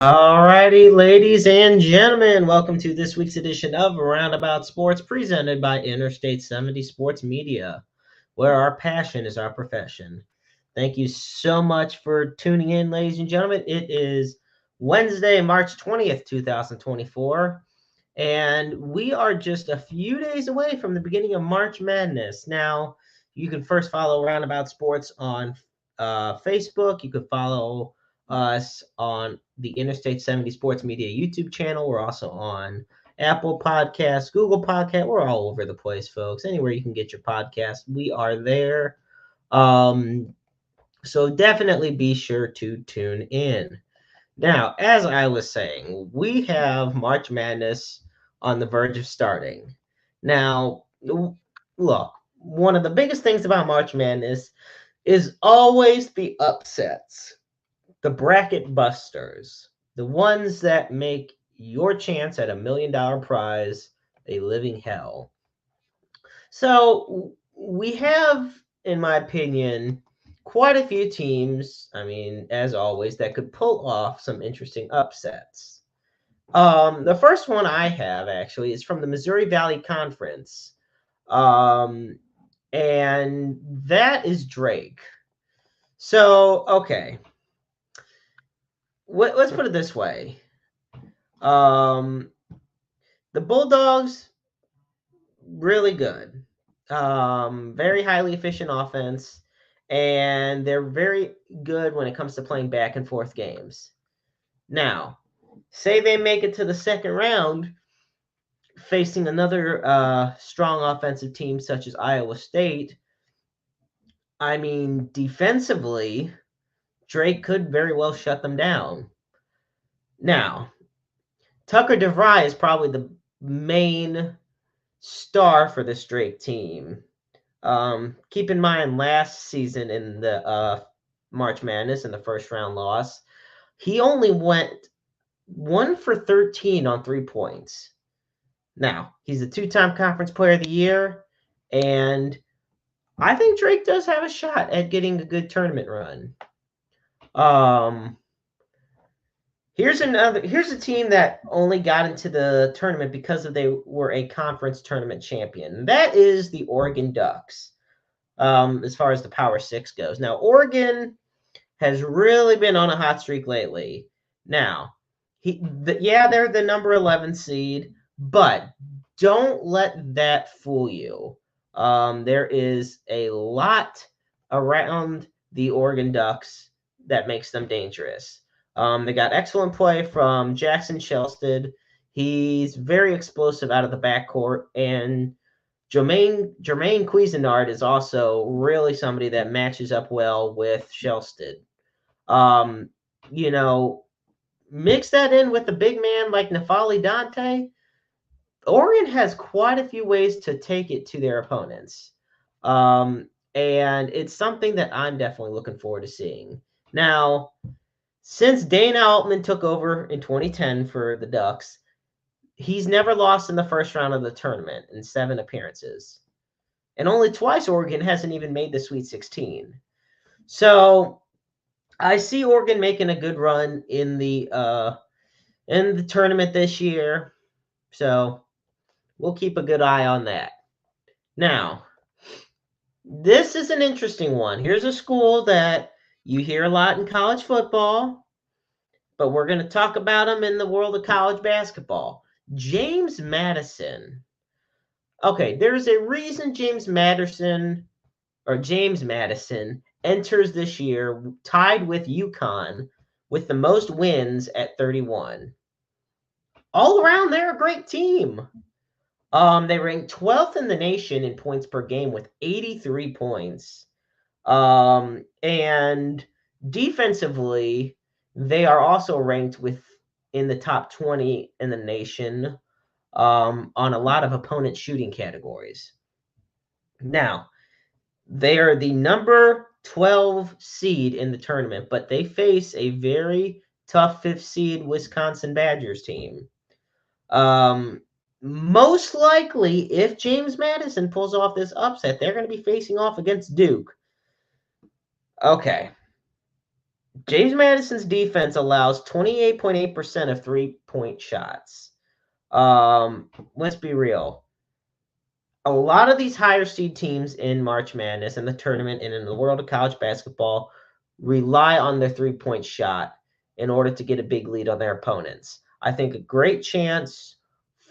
Alrighty, ladies and gentlemen, welcome to this week's edition of Roundabout Sports, presented by Interstate 70 Sports Media, where our passion is our profession. Thank you so much for tuning in, ladies and gentlemen. It is Wednesday, March 20th, 2024, and we are just a few days away from the beginning of March Madness. Now, you can first follow Roundabout Sports on Facebook. You can follow us on the Interstate 70 Sports Media YouTube channel. We're also on Apple Podcasts, Google Podcast. We're all over the place, folks. Anywhere you can get your podcast, we are there. Um, so definitely be sure to tune in. Now, as I was saying, we have March Madness on the verge of starting. Now, look, one of the biggest things about March Madness is always the upsets, the bracket busters, the ones that make your chance at $1 million prize a living hell. So we have, in my opinion, quite a few teams, I mean, as always, that could pull off some interesting upsets. The first one I have actually is from the Missouri Valley Conference. Um, and that is Drake. So, okay, let's put it this way. Um, the Bulldogs, really good. Very highly efficient offense, and they're very good when it comes to playing back and forth games. Now, say they make it to the second round, facing another strong offensive team such as Iowa State. I mean, defensively, Drake could very well shut them down. Now, Tucker DeVry is probably the main star for this Drake team. Keep in mind, last season in the March Madness in the first round loss, he only went 1 for 13 on 3 points. Now, he's a two-time Conference Player of the Year, and I think Drake does have a shot at getting a good tournament run. Um, here's a team that only got into the tournament because they were a conference tournament champion. That is the Oregon Ducks. As far as the Power Six goes. Now, Oregon has really been on a hot streak lately. Now, they're the number 11 seed, but don't let that fool you. There is a lot around the Oregon Ducks that makes them dangerous. They got excellent play from Jackson Shelsted. He's very explosive out of the backcourt, and Jermaine Cuisinart is also really somebody that matches up well with Shelsted. Um, you know, mix that in with a big man like Nafali Dante. Oregon has quite a few ways to take it to their opponents. And it's something that I'm definitely looking forward to seeing. Now, since Dana Altman took over in 2010 for the Ducks, he's never lost in the first round of the tournament in 7 appearances. And only twice Oregon hasn't even made the Sweet 16. So I see Oregon making a good run in the tournament this year. So we'll keep a good eye on that. Now, this is an interesting one. Here's a school that you hear a lot in college football, but we're going to talk about them in the world of college basketball. James Madison. Okay, there's a reason James Madison enters this year tied with UConn with the most wins at 31. All around, they're a great team. They ranked 12th in the nation in points per game with 83 points. And defensively, they are also ranked in the top 20 in the nation on a lot of opponent shooting categories. Now, they are the number 12 seed in the tournament, but they face a very tough 5th seed Wisconsin Badgers team. Most likely, if James Madison pulls off this upset, they're going to be facing off against Duke. Okay. James Madison's defense allows 28.8% of three-point shots. Let's be real. A lot of these higher seed teams in March Madness and the tournament and in the world of college basketball rely on their three-point shot in order to get a big lead on their opponents. I think a great chance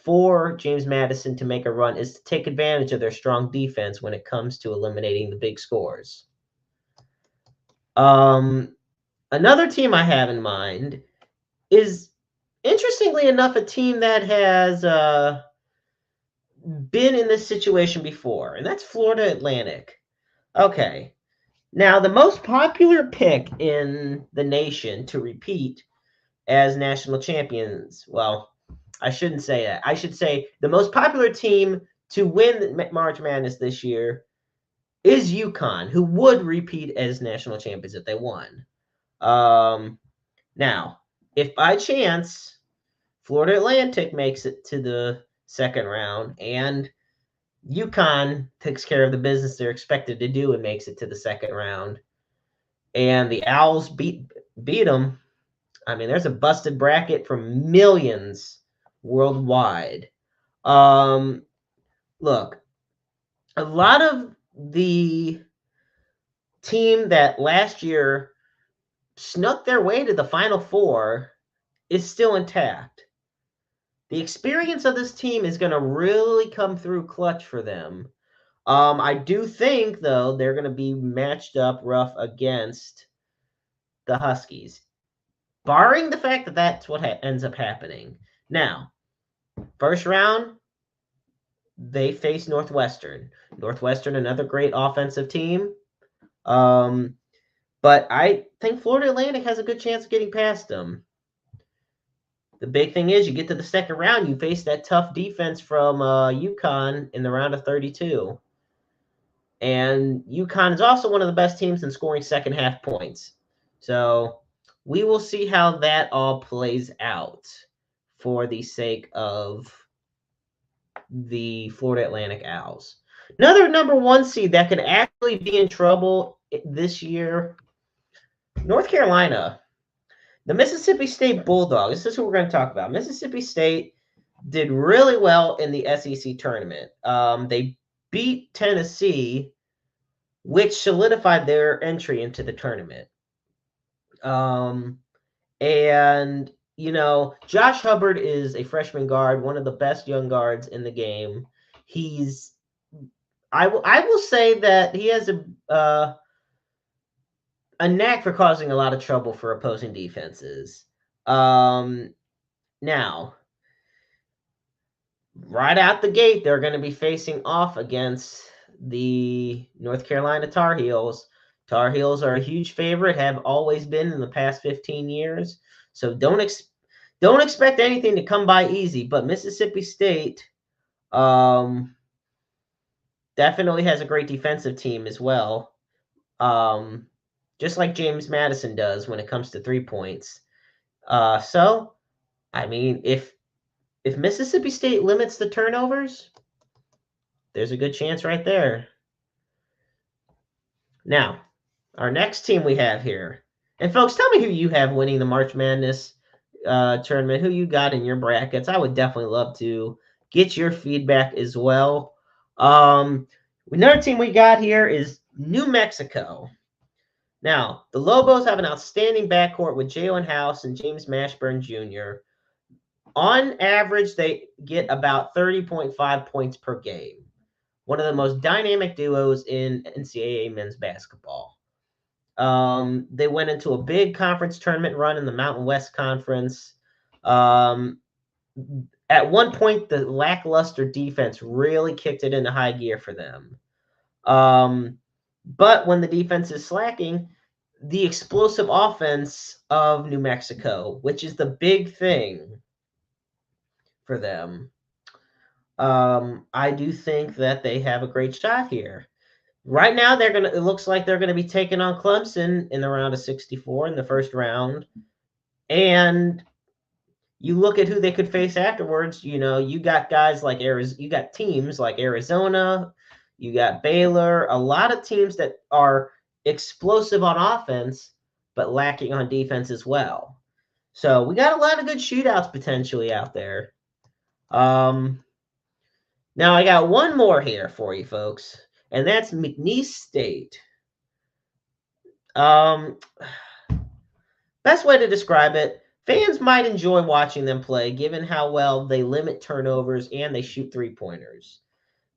for James Madison to make a run is to take advantage of their strong defense when it comes to eliminating the big scores. Another team I have in mind is, interestingly enough, a team that has been in this situation before, and that's Florida Atlantic. Okay. Now, the most popular pick in the nation to repeat as national champions, well, I shouldn't say that. I should say the most popular team to win March Madness this year is UConn, who would repeat as national champions if they won. Now, if by chance Florida Atlantic makes it to the second round and UConn takes care of the business they're expected to do and makes it to the second round, and the Owls beat them, I mean, there's a busted bracket for millions worldwide. Look, a lot of the team that last year snuck their way to the Final Four is still intact. The experience of this team is going to really come through clutch for them. I do think, though, they're going to be matched up rough against the Huskies, barring the fact that that's what ends up happening. Now, first round, they face Northwestern. Northwestern, another great offensive team. But I think Florida Atlantic has a good chance of getting past them. The big thing is you get to the second round, you face that tough defense from UConn in the round of 32. And UConn is also one of the best teams in scoring second half points. So we will see how that all plays out for the sake of the Florida Atlantic Owls. Another number one seed that could actually be in trouble this year, North Carolina. The Mississippi State Bulldogs. This is who we're going to talk about. Mississippi State did really well in the SEC tournament. They beat Tennessee, which solidified their entry into the tournament. And, you know, Josh Hubbard is a freshman guard, one of the best young guards in the game. I will say that he has a knack for causing a lot of trouble for opposing defenses. Now, right out the gate, they're going to be facing off against the North Carolina Tar Heels. Tar Heels are a huge favorite, have always been in the past 15 years. So don't expect anything to come by easy. But Mississippi State definitely has a great defensive team as well. Just like James Madison does when it comes to 3 points. So, I mean, if Mississippi State limits the turnovers, there's a good chance right there. Now, our next team we have here. And folks, tell me who you have winning the March Madness tournament, who you got in your brackets. I would definitely love to get your feedback as well. Another team we got here is New Mexico. Now, the Lobos have an outstanding backcourt with Jalen House and James Mashburn Jr. On average, they get about 30.5 points per game. One of the most dynamic duos in NCAA men's basketball. They went into a big conference tournament run in the Mountain West Conference. At one point, the lackluster defense really kicked it into high gear for them. But when the defense is slacking, the explosive offense of New Mexico, which is the big thing for them, I do think that they have a great shot here. Right now, it looks like they're gonna be taking on Clemson in the round of 64 in the first round. And you look at who they could face afterwards, you know, you got guys like you got teams like Arizona, you got Baylor, a lot of teams that are explosive on offense, but lacking on defense as well. So we got a lot of good shootouts potentially out there. Now I got one more here for you folks, and that's McNeese State. Um, Best way to describe it, fans might enjoy watching them play given how well they limit turnovers and they shoot three-pointers.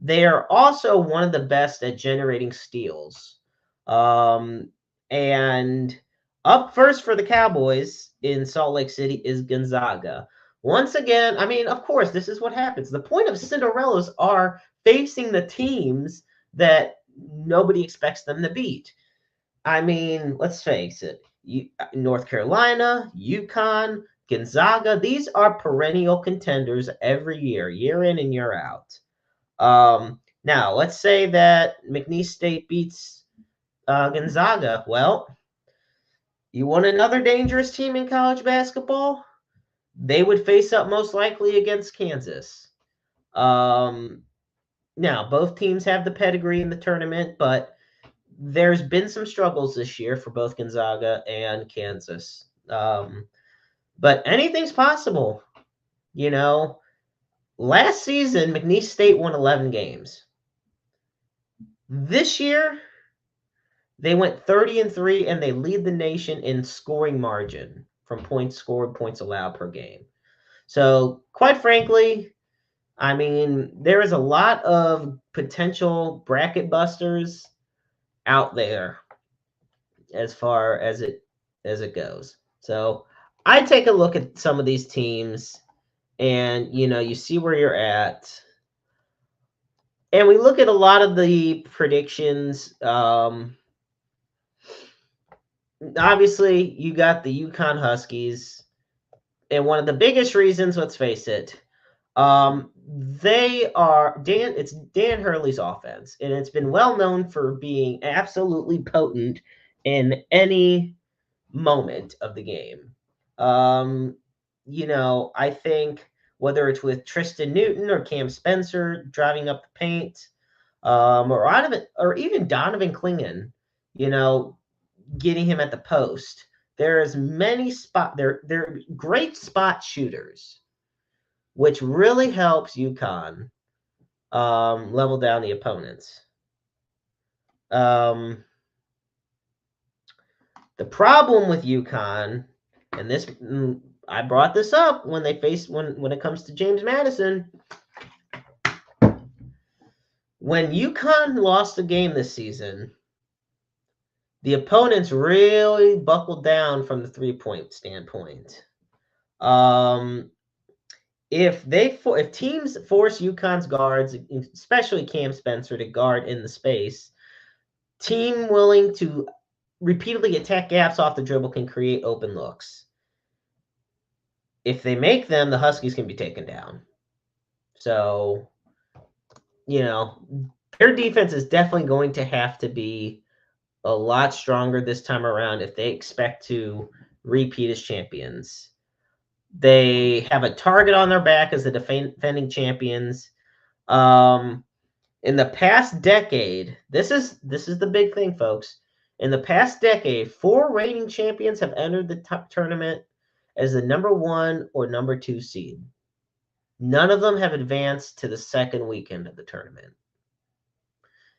They are also one of the best at generating steals. Um, and up first for the Cowboys in Salt Lake City is Gonzaga. Once again, I mean, of course, this is what happens. The point of Cinderellas are facing the teams that nobody expects them to beat. I mean, let's face it. North Carolina, UConn, Gonzaga, these are perennial contenders every year, year in and year out. Now, let's say that McNeese State beats Gonzaga. Well, you want another dangerous team in college basketball? They would face up most likely against Kansas. Now, both teams have the pedigree in the tournament, but there's been some struggles this year for both Gonzaga and Kansas. But anything's possible. You know, last season, McNeese State won 11 games. This year, they went 30-3, and they lead the nation in scoring margin from points scored, points allowed per game. So, quite frankly, I mean, there is a lot of potential bracket busters out there as far as it goes. So, I take a look at some of these teams, and you see where you're at. And we look at a lot of the predictions. Obviously, you got the UConn Huskies, and one of the biggest reasons, let's face it, they are It's Dan Hurley's offense, and it's been well known for being absolutely potent in any moment of the game. I think whether it's with Tristan Newton or Cam Spencer driving up the paint, or even Donovan Clingan, getting him at the post. There's many they're great spot shooters, which really helps UConn level down the opponents. The problem with UConn, and this I brought this up when it comes to James Madison. When UConn lost a game this season, the opponents really buckled down from the three-point standpoint. If teams force UConn's guards, especially Cam Spencer, to guard in the space, team willing to repeatedly attack gaps off the dribble can create open looks. If they make them, the Huskies can be taken down. So, their defense is definitely going to have to be a lot stronger this time around if they expect to repeat as champions. They have a target on their back as the defending champions. In the past decade, this is the big thing, folks. In the past decade, 4 reigning champions have entered the tournament as the number 1 or number 2 seed. None of them have advanced to the second weekend of the tournament.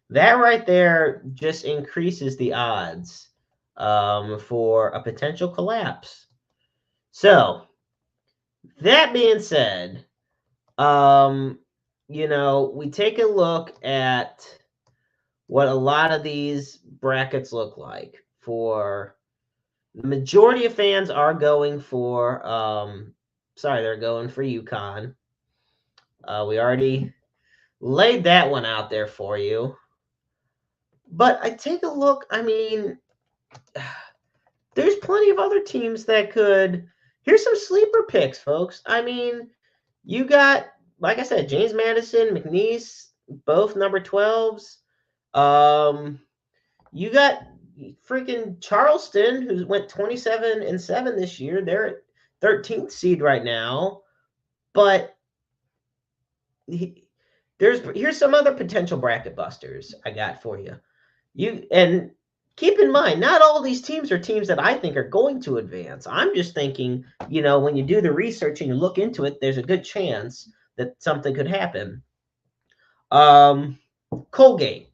That right there just increases the odds for a potential collapse. So, that being said, we take a look at what a lot of these brackets look like. For the majority of fans are going for they're going for UConn. We already laid that one out there for you. But I take a look, I mean, there's plenty of other teams that could. Here's some sleeper picks, folks. I mean, you got, like I said, James Madison, McNeese, both number 12s. You got freaking Charleston, who went 27-7 this year. They're at 13th seed right now. But here's some other potential bracket busters I got for you. keep in mind, not all these teams are teams that I think are going to advance. I'm just thinking, when you do the research and you look into it, there's a good chance that something could happen. Colgate,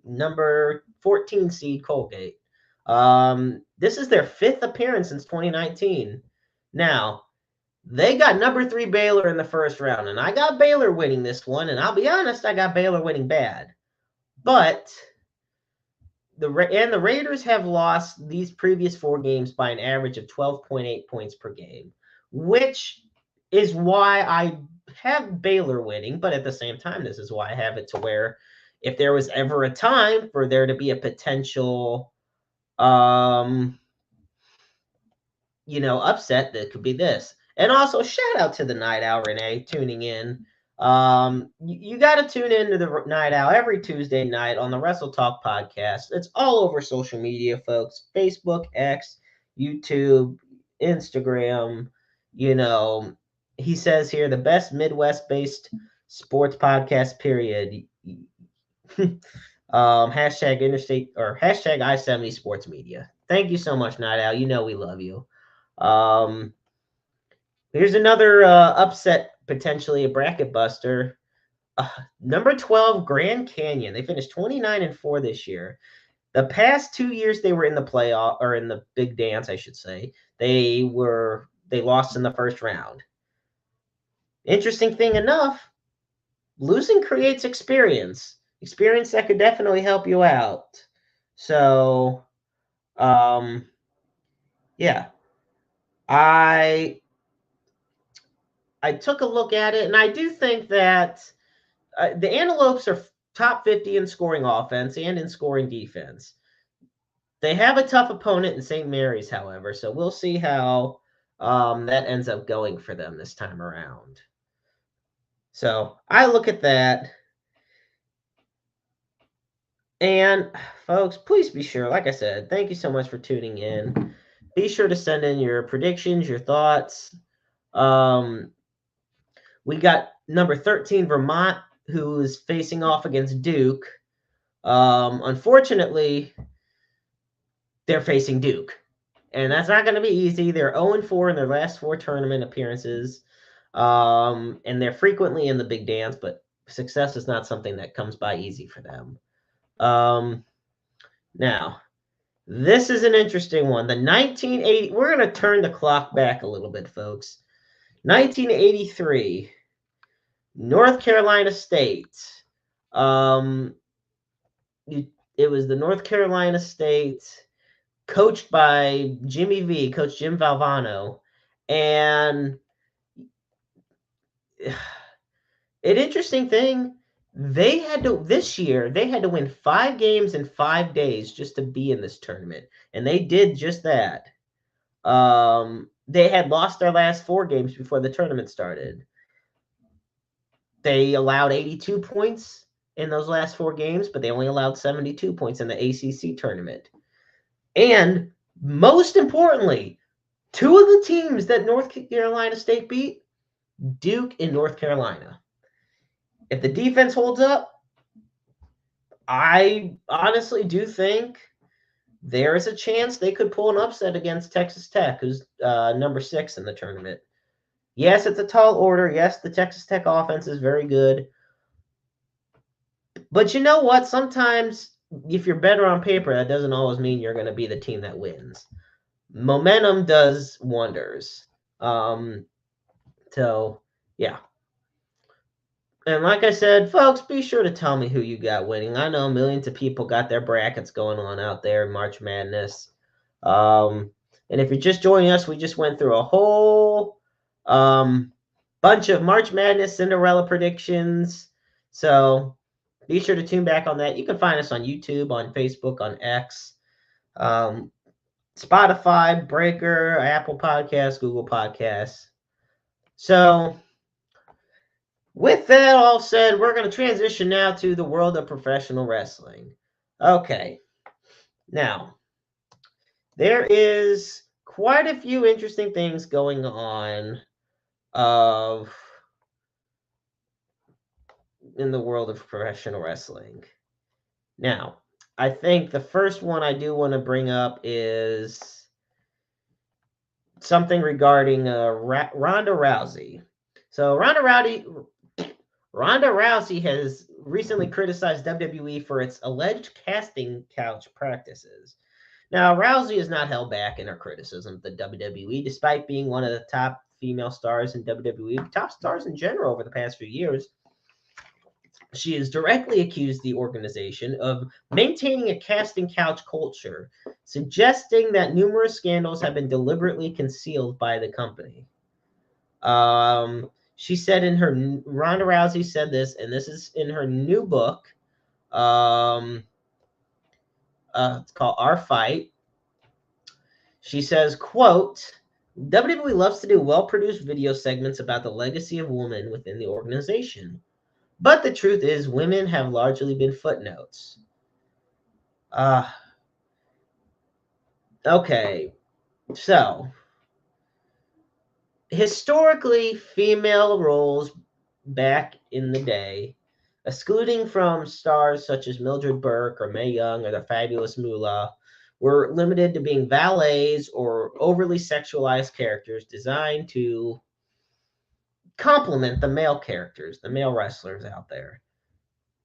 number 14 seed Colgate. This is their 5th appearance since 2019. Now, they got number 3 Baylor in the first round, and I got Baylor winning this one, and I'll be honest, I got Baylor winning bad. But the Raiders have lost these previous 4 games by an average of 12.8 points per game, which is why I have Baylor winning, but at the same time, this is why I have it to where if there was ever a time for there to be a potential upset, that could be this. And also, shout out to the Night Owl, Renee, tuning in. You got to tune into the Night Owl every Tuesday night on the Wrestle Talk podcast. It's all over social media, folks. Facebook, X, YouTube, Instagram. He says here, the best Midwest-based sports podcast, period. Hashtag interstate or hashtag I-70 sports media. Thank you so much, Night Owl. We love you. Here's another upset, potentially a bracket buster. Number 12, Grand Canyon. They finished 29-4 this year. The past 2 years they were in the playoff, or in the big dance, I should say. They lost in the first round. Interesting thing enough, losing creates experience. Experience that could definitely help you out. So, yeah. I took a look at it, and I do think that the Antelopes are top 50 in scoring offense and in scoring defense. They have a tough opponent in St. Mary's, however, so we'll see how that ends up going for them this time around. So I look at that. And folks, please be sure, like I said, thank you so much for tuning in. Be sure to send in your predictions, your thoughts. We got number 13, Vermont, who is facing off against Duke. Unfortunately, they're facing Duke. And that's not going to be easy. They're 0-4 in their last 4 tournament appearances. And they're frequently in the big dance, but success is not something that comes by easy for them. Now, this is an interesting one. The 1980, we're going to turn the clock back a little bit, folks. 1983, North Carolina State. It was the North Carolina State coached by Coach Jim Valvano. And an interesting thing, this year, they had to win 5 games in 5 days just to be in this tournament. And they did just that. They had lost their last 4 games before the tournament started. They allowed 82 points in those last 4 games, but they only allowed 72 points in the ACC tournament. And most importantly, 2 of the teams that North Carolina State beat, Duke and North Carolina. If the defense holds up, I honestly do think there is a chance they could pull an upset against Texas Tech, who's number 6 in the tournament. Yes, it's a tall order. Yes, the Texas Tech offense is very good. But you know what? Sometimes if you're better on paper, that doesn't always mean you're going to be the team that wins. Momentum does wonders. So, yeah. And like I said, folks, be sure to tell me who you got winning. I know millions of people got their brackets going on out there in March Madness. And if you're just joining us, we just went through a whole bunch of March Madness Cinderella predictions. So be sure to tune back on that. You can find us on YouTube, on Facebook, on X, Spotify, Breaker, Apple Podcasts, Google Podcasts. So with that all said, we're going to transition now to the world of professional wrestling. Okay. Now, there is quite a few interesting things going on in the world of professional wrestling. Now, I think the first one I do want to bring up is something regarding Ronda Rousey. So Ronda Rousey has recently criticized WWE for its alleged casting couch practices. Now, Rousey is not held back in her criticism of the WWE, despite being one of the top female stars in WWE, top stars in general over the past few years. She has directly accused the organization of maintaining a casting couch culture, suggesting that numerous scandals have been deliberately concealed by the company. She said in her Ronda Rousey said this, and this is in her new book. Um, it's called Our Fight. She says, "Quote: WWE loves to do well-produced video segments about the legacy of women within the organization, but the truth is, women have largely been footnotes." Uh, okay, so historically, female roles back in the day, excluding from stars such as Mildred Burke or Mae Young or the Fabulous Moolah, were limited to being valets or overly sexualized characters designed to complement the male characters, the male wrestlers out there.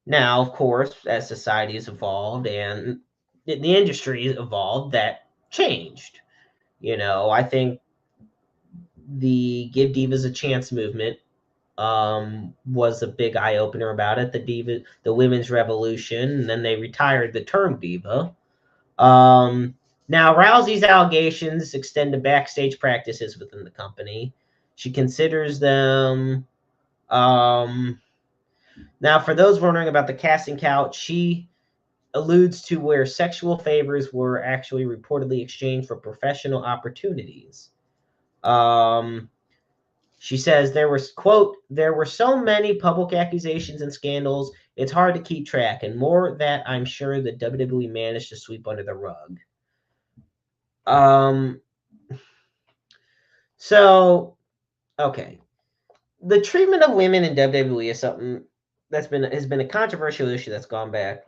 Now, of course, as society has evolved and the industry evolved, that changed. I think the Give Divas a Chance movement was a big eye opener about it. The women's revolution, and then they retired the term diva. Now Rousey's allegations extend to backstage practices within the company. She considers them. Now, for those wondering about the casting couch, she alludes to where sexual favors were actually reportedly exchanged for professional opportunities. Um, She says there were so many public accusations and scandals, it's hard to keep track, and more that I'm sure the WWE managed to sweep under the rug. Um, so, okay. The treatment of women in WWE is something has been a controversial issue that's gone back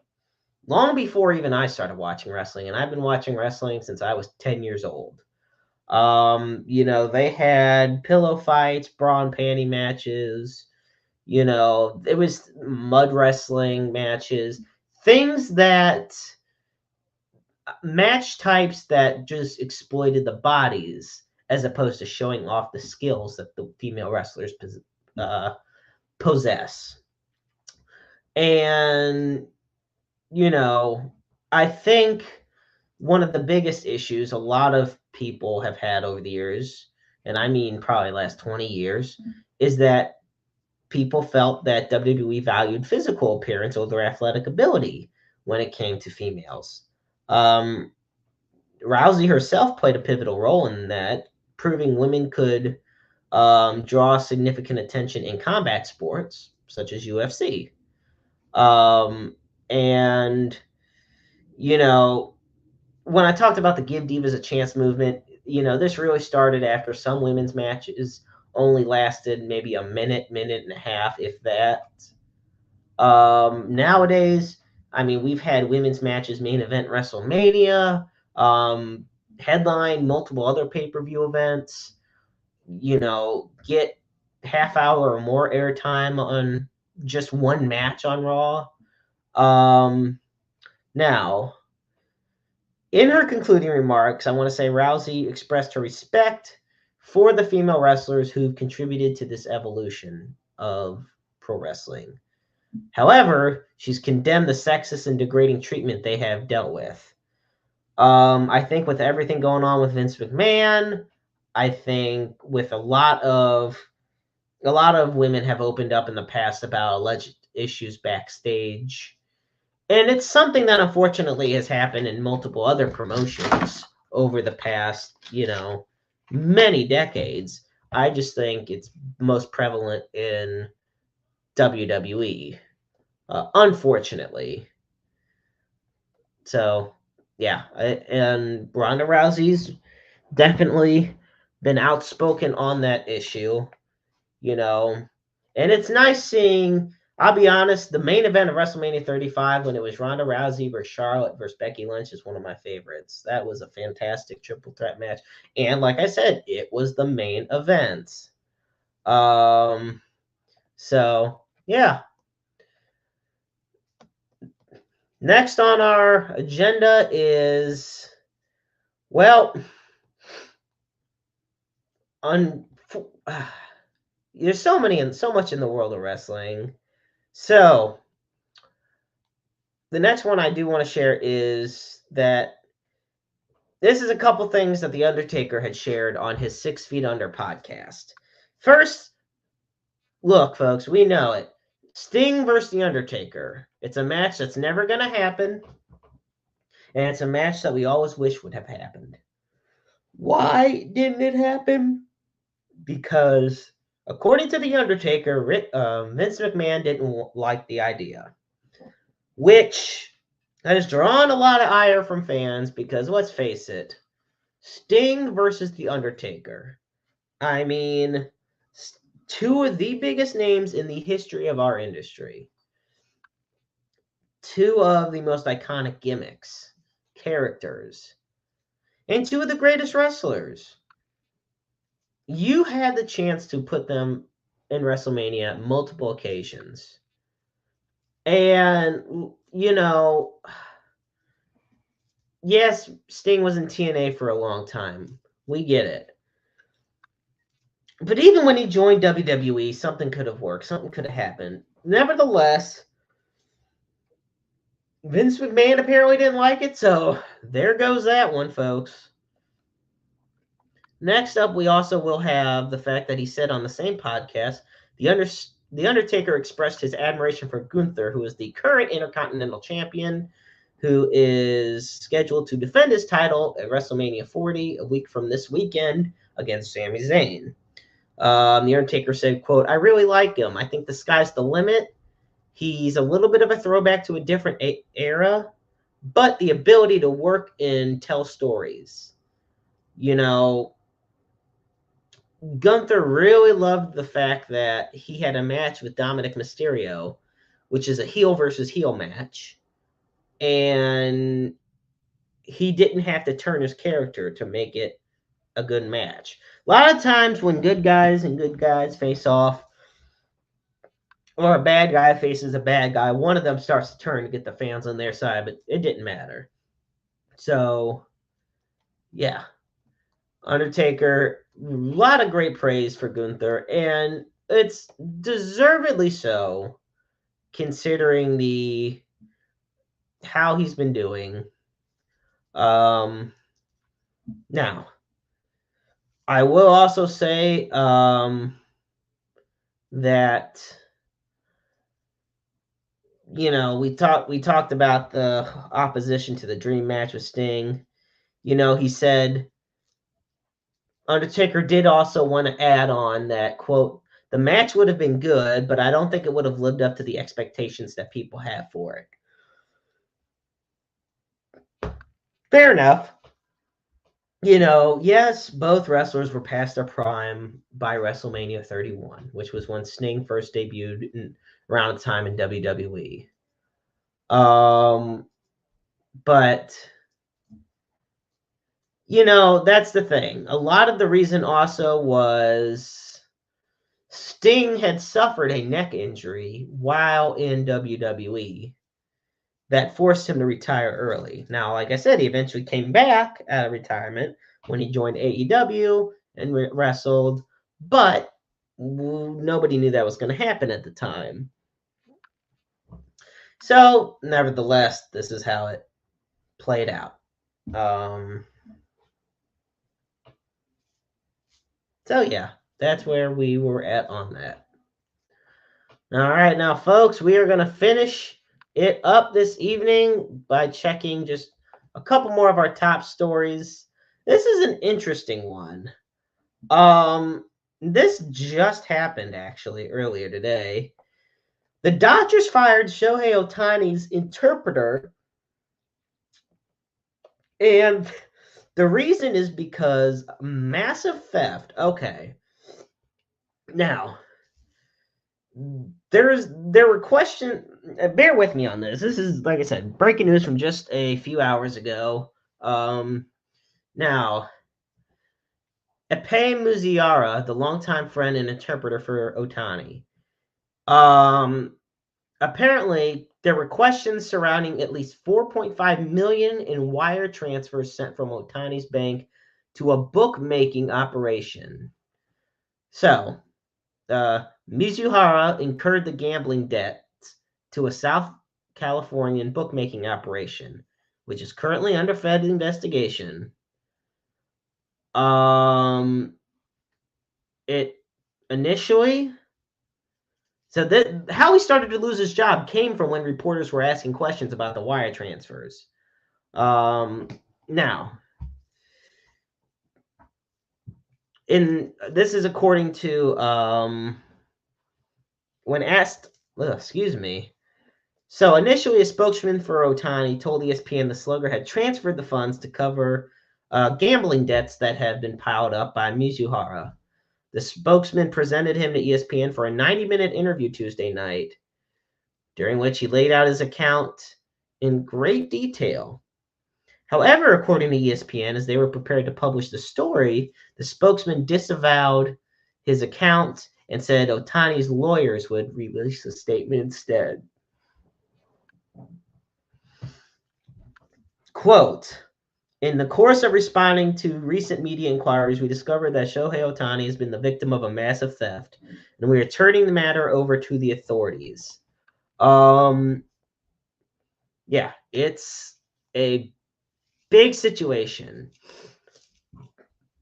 long before even I started watching wrestling, and I've been watching wrestling since I was 10 years old. They had pillow fights, bra and panty matches. It was mud wrestling matches, things that match types that just exploited the bodies as opposed to showing off the skills that the female wrestlers uh, possess. And, you know, I think one of the biggest issues a lot of people have had over the years, and I mean probably last 20 years, is that people felt that WWE valued physical appearance over athletic ability when it came to females. Um, Rousey herself played a pivotal role in that, proving women could draw significant attention in combat sports such as UFC. Um, and, you know, when I talked about the Give Divas a Chance movement, this really started after some women's matches only lasted maybe a minute, minute and a half, if that. Nowadays, I mean, we've had women's matches main event WrestleMania, headline multiple other pay per view events. Get half hour or more airtime on just one match on Raw. Now, in her concluding remarks, I want to say Rousey expressed her respect for the female wrestlers who've contributed to this evolution of pro wrestling. However, she's condemned the sexist and degrading treatment they have dealt with. I think with everything going on with Vince McMahon, I think with a lot of women have opened up in the past about alleged issues backstage. And it's something that unfortunately has happened in multiple other promotions over the past, many decades. I just think it's most prevalent in WWE, unfortunately. So, yeah, and Ronda Rousey's definitely been outspoken on that issue, and it's nice seeing I'll be honest, the main event of WrestleMania 35, when it was Ronda Rousey versus Charlotte versus Becky Lynch, is one of my favorites. That was a fantastic triple threat match. And like I said, it was the main event. Um, so, yeah. Next on our agenda is, well, there's so much in the world of wrestling. So, the next one I do want to share is that this is a couple things that The Undertaker had shared on his 6 Feet Under podcast. First, look, folks, we know it. Sting versus The Undertaker. It's a match that's never going to happen, and it's a match that we always wish would have happened. Why didn't it happen? Because, according to The Undertaker, Vince McMahon didn't like the idea, which has drawn a lot of ire from fans because, let's face it, Sting versus The Undertaker. I mean, two of the biggest names in the history of our industry. Two of the most iconic gimmicks, characters, and two of the greatest wrestlers. You had the chance to put them in WrestleMania multiple occasions. And, yes, Sting was in TNA for a long time. We get it. But even when he joined WWE, something could have worked. Something could have happened. Nevertheless, Vince McMahon apparently didn't like it, so there goes that one, folks. Next up, we also will have the fact that he said on the same podcast, the Undertaker expressed his admiration for Gunther, who is the current Intercontinental Champion, who is scheduled to defend his title at WrestleMania 40 a week from this weekend against Sami Zayn. The Undertaker said, quote, "I really like him. I think the sky's the limit. He's a little bit of a throwback to a different era, but the ability to work and tell stories. Gunther really loved the fact that he had a match with Dominic Mysterio, which is a heel versus heel match, and he didn't have to turn his character to make it a good match. A lot of times when good guys and good guys face off, or a bad guy faces a bad guy, one of them starts to turn to get the fans on their side, but it didn't matter. So, yeah. Undertaker, a lot of great praise for Gunther, and it's deservedly so, considering how he's been doing. Now, I will also say that we talked about the opposition to the dream match with Sting. He said Undertaker did also want to add on that, quote, "The match would have been good, but I don't think it would have lived up to the expectations that people have for it." Fair enough. Yes, both wrestlers were past their prime by WrestleMania 31, which was when Sting first debuted around the time in WWE. But that's the thing. A lot of the reason also was Sting had suffered a neck injury while in WWE that forced him to retire early. Now, like I said, he eventually came back out of retirement when he joined AEW and wrestled, but nobody knew that was going to happen at the time. So, nevertheless, this is how it played out. So, yeah, that's where we were at on that. All right, now, folks, we are going to finish it up this evening by checking just a couple more of our top stories. This is an interesting one. This just happened actually earlier today. The Dodgers fired Shohei Ohtani's interpreter, and the reason is because massive theft. Okay. Now, there were questions. Bear with me on this. This is, like I said, breaking news from just a few hours ago. Now, Epei Muziara, the longtime friend and interpreter for Otani, apparently there were questions surrounding at least 4.5 million in wire transfers sent from Otani's bank to a bookmaking operation. So, Mizuhara incurred the gambling debts to a South Californian bookmaking operation, which is currently under Fed investigation. It initially, so that how he started to lose his job came from when reporters were asking questions about the wire transfers. Now, this is according to when asked. Excuse me. So initially, a spokesman for Otani told ESPN the slugger had transferred the funds to cover gambling debts that had been piled up by Mizuhara. The spokesman presented him to ESPN for a 90-minute interview Tuesday night, during which he laid out his account in great detail. However, according to ESPN, as they were prepared to publish the story, the spokesman disavowed his account and said Otani's lawyers would release a statement instead. Quote, in the course of responding to recent media inquiries, we discovered that Shohei Otani has been the victim of a massive theft, and we are turning the matter over to the authorities. Yeah, it's a big situation.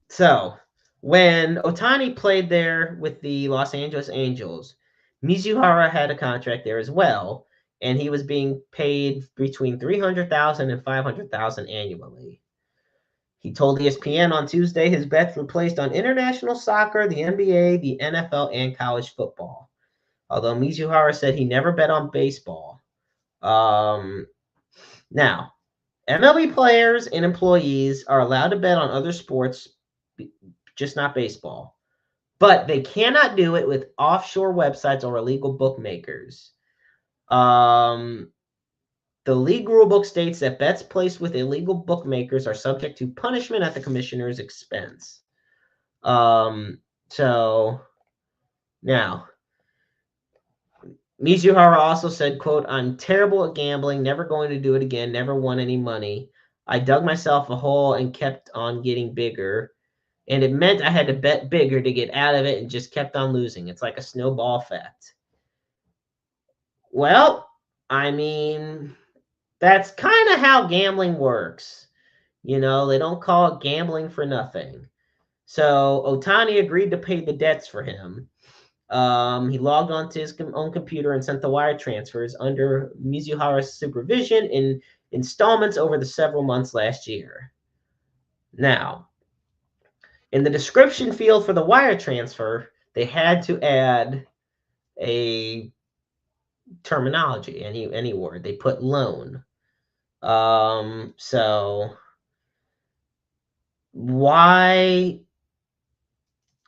So, when Otani played there with the Los Angeles Angels, Mizuhara had a contract there as well, and he was being paid between $300,000 and $500,000 annually. He told ESPN on Tuesday his bets were placed on international soccer, the NBA, the NFL, and college football. Although Mizuhara said he never bet on baseball. Now, MLB players and employees are allowed to bet on other sports, just not baseball. But they cannot do it with offshore websites or illegal bookmakers. The league rulebook states that bets placed with illegal bookmakers are subject to punishment at the commissioner's expense. So now, Mizuhara also said, quote, I'm terrible at gambling, never going to do it again, never won any money. I dug myself a hole and kept on getting bigger. And it meant I had to bet bigger to get out of it and just kept on losing. It's like a snowball effect. Well, I mean, that's kind of how gambling works. You know, they don't call it gambling for nothing. So Otani agreed to pay the debts for him. He logged onto his own computer and sent the wire transfers under Mizuhara's supervision in installments over the several months last year. Now, in the description field for the wire transfer, they had to add a terminology, any word. They put loan. So why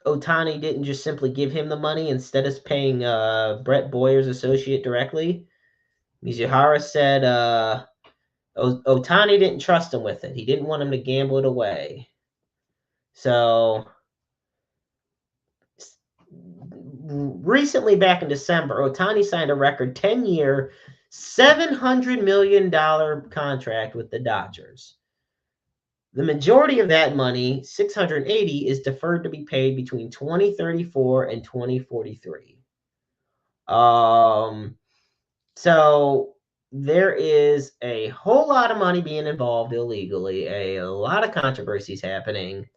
Otani didn't just simply give him the money instead of paying Brett Boyer's associate directly? Mizuhara said Otani didn't trust him with it. He didn't want him to gamble it away. So recently, back in December, Otani signed a record 10-year, $700 million contract with the Dodgers. The majority of that money, $680, is deferred to be paid between 2034 and 2043. So there is a whole lot of money being involved illegally, a lot of controversies happening,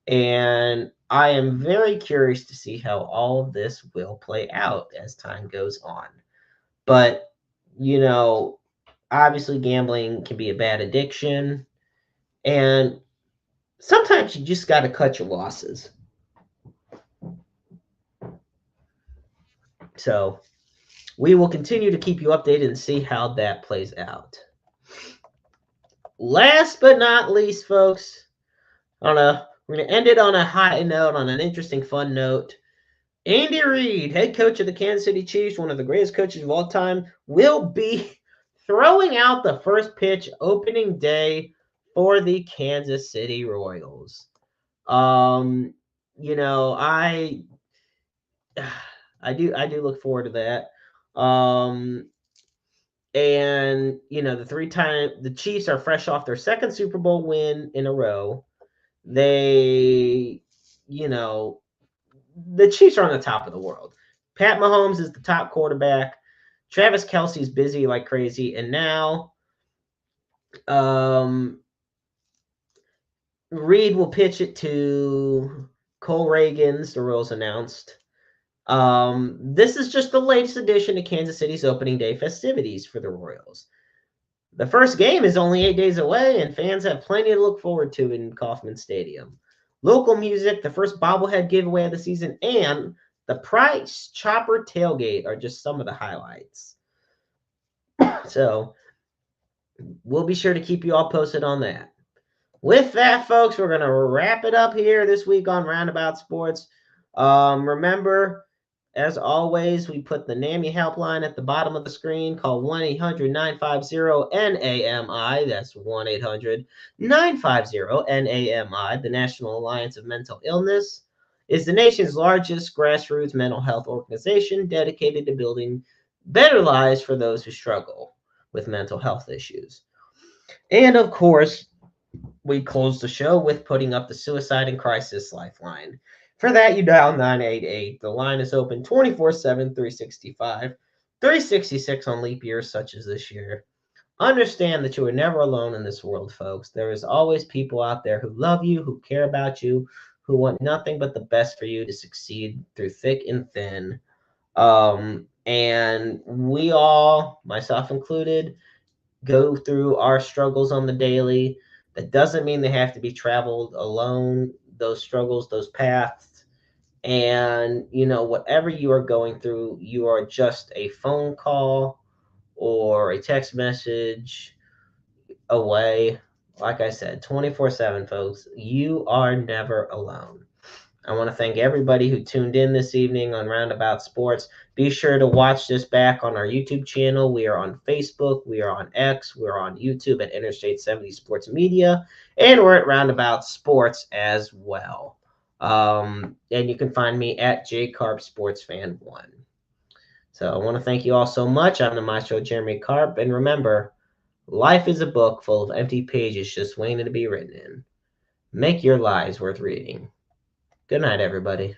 and I am very curious to see how all of this will play out as time goes on. But, you know, obviously gambling can be a bad addiction, and sometimes you just got to cut your losses. So we will continue to keep you updated and see how that plays out. Last but not least, folks, I don't know, we're going to end it on a high note, on an interesting, fun note. Andy Reid, head coach of the Kansas City Chiefs, one of the greatest coaches of all time, will be throwing out the first pitch opening day for the Kansas City Royals. Um, you know, I do look forward to that. And the Chiefs are fresh off their second Super Bowl win in a row. They, you know, the Chiefs are on the top of the world. Pat Mahomes is the top quarterback. Travis Kelce's busy like crazy, and now um, Reed will pitch it to Cole Reagans, the Royals announced. This is just the latest addition to Kansas City's opening day festivities for the Royals. The first game is only 8 days away, and fans have plenty to look forward to in Kauffman Stadium. Local music, the first bobblehead giveaway of the season, and the Price Chopper tailgate are just some of the highlights. So we'll be sure to keep you all posted on that. With that, folks, we're going to wrap it up here this week on Roundabout Sports. Remember, as always, we put the NAMI helpline at the bottom of the screen. Call 1-800-950-NAMI. That's 1-800-950-NAMI. The National Alliance of Mental Illness is the nation's largest grassroots mental health organization dedicated to building better lives for those who struggle with mental health issues. And, of course, we close the show with putting up the Suicide and Crisis Lifeline. For that, you dial 988. The line is open 24/7, 365, 366 on leap years such as this year. Understand that you are never alone in this world, folks. There is always people out there who love you, who care about you, who want nothing but the best for you to succeed through thick and thin. And we all, myself included, go through our struggles on the daily. That doesn't mean they have to be traveled alone, those struggles, those paths. And, whatever you are going through, you are just a phone call or a text message away. Like I said, 24/7, folks. You are never alone. I want to thank everybody who tuned in this evening on Roundabout Sports. Be sure to watch this back on our YouTube channel. We are on Facebook. We are on X. We're on YouTube at Interstate 70 Sports Media. And we're at Roundabout Sports as well. And you can find me at JCarpSportsFan1. So I want to thank you all so much. I'm the Maestro Jeremy Carp. And remember, life is a book full of empty pages just waiting to be written in. Make your lives worth reading. Good night, everybody.